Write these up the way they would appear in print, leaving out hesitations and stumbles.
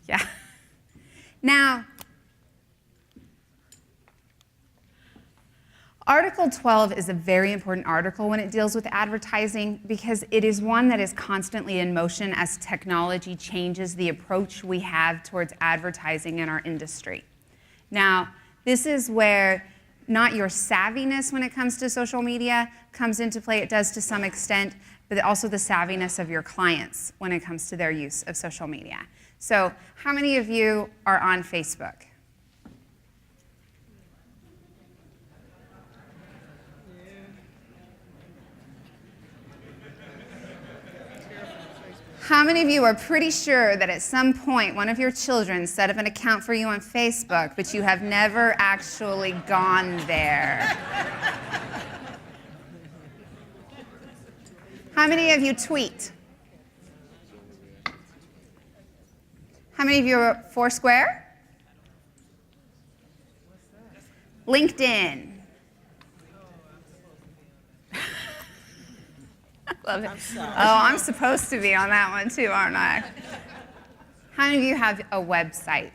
Yeah. Now, Article 12 is a very important article when it deals with advertising because it is one that is constantly in motion as technology changes the approach we have towards advertising in our industry. Now, this is where not your savviness when it comes to social media comes into play. It does to some extent, but also the savviness of your clients when it comes to their use of social media. So, how many of you are on Facebook? How many of you are pretty sure that at some point one of your children set up an account for you on Facebook, but you have never actually gone there? How many of you tweet? How many of you are Foursquare? LinkedIn. Love it. Oh, I'm supposed to be on that one too, aren't I? How many of you have a website?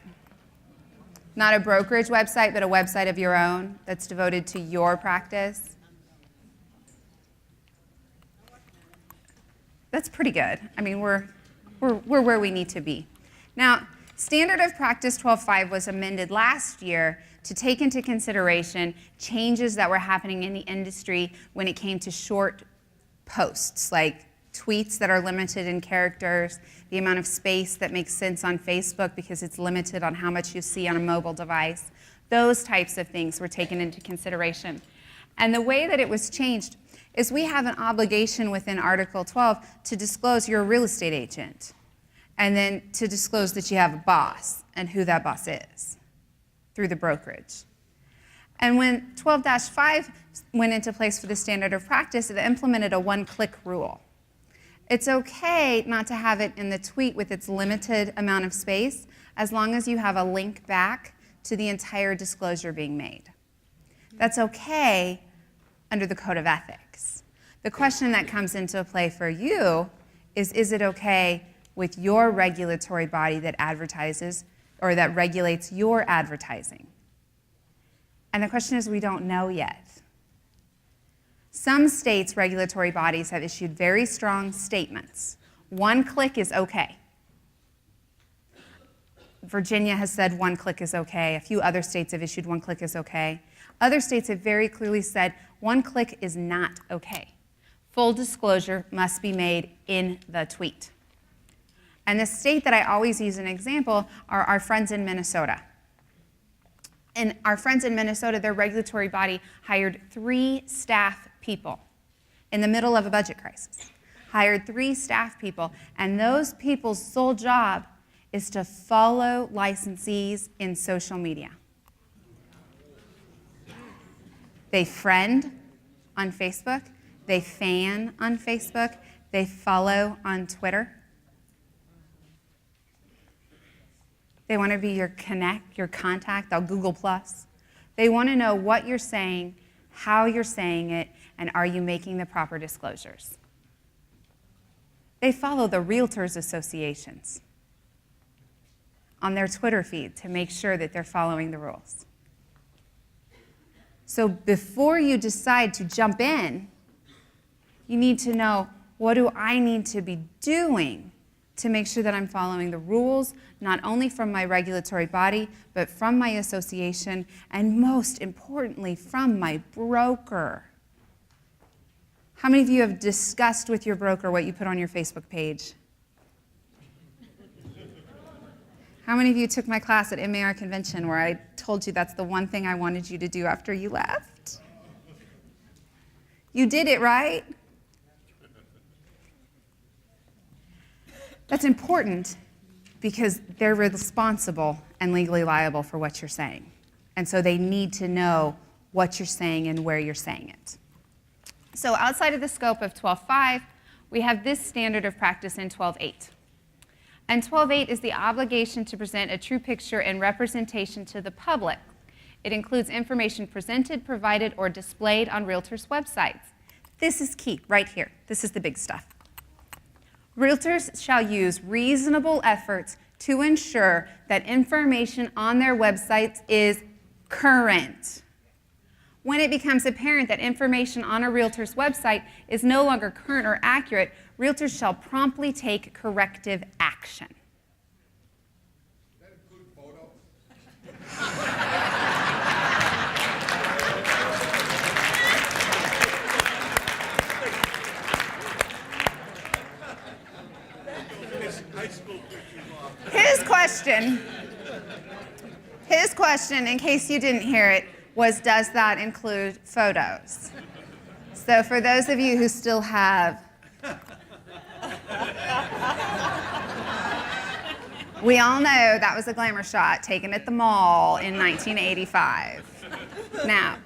Not a brokerage website, but a website of your own that's devoted to your practice? That's pretty good. I mean, we're where we need to be. Now, Standard of Practice 12.5 was amended last year to take into consideration changes that were happening in the industry when it came to short posts, like tweets that are limited in characters, the amount of space that makes sense on Facebook because it's limited on how much you see on a mobile device. Those types of things were taken into consideration. And the way that it was changed is we have an obligation within Article 12 to disclose you're a real estate agent, and then to disclose that you have a boss and who that boss is through the brokerage. And when 12-5 went into place for the standard of practice, it implemented a one-click rule. It's okay not to have it in the tweet with its limited amount of space as long as you have a link back to the entire disclosure being made. That's okay under the Code of Ethics. The question that comes into play for you is it okay with your regulatory body that advertises or that regulates your advertising? And the question is, we don't know yet. Some states' regulatory bodies have issued very strong statements. One click is okay. Virginia has said one click is okay. A few other states have issued one click is okay. Other states have very clearly said one click is not okay. Full disclosure must be made in the tweet. And the state that I always use an example are our friends in Minnesota. And our friends in Minnesota, their regulatory body hired 3 staff people in the middle of a budget crisis. Hired 3 staff people, and those people's sole job is to follow licensees in social media. They friend on Facebook, they fan on Facebook, they follow on Twitter. They want to be your connect, your contact, they'll Google+. They want to know what you're saying, how you're saying it, and are you making the proper disclosures. They follow the Realtors Associations on their Twitter feed to make sure that they're following the rules. So before you decide to jump in, you need to know, what do I need to be doing to make sure that I'm following the rules, not only from my regulatory body, but from my association, and most importantly, from my broker. How many of you have discussed with your broker what you put on your Facebook page? How many of you took my class at MAR Convention where I told you that's the one thing I wanted you to do after you left? You did it, right? That's important because they're responsible and legally liable for what you're saying. And so they need to know what you're saying and where you're saying it. So outside of the scope of 12.5, we have this standard of practice in 12.8. And 12.8 is the obligation to present a true picture and representation to the public. It includes information presented, provided, or displayed on realtors' websites. This is key right here. This is the big stuff. Realtors shall use reasonable efforts to ensure that information on their websites is current. When it becomes apparent that information on a realtor's website is no longer current or accurate, realtors shall promptly take corrective action. Does that include photos? His question, in case you didn't hear it, was, does that include photos? So for those of you who still have, we all know that was a glamour shot taken at the mall in 1985. Now,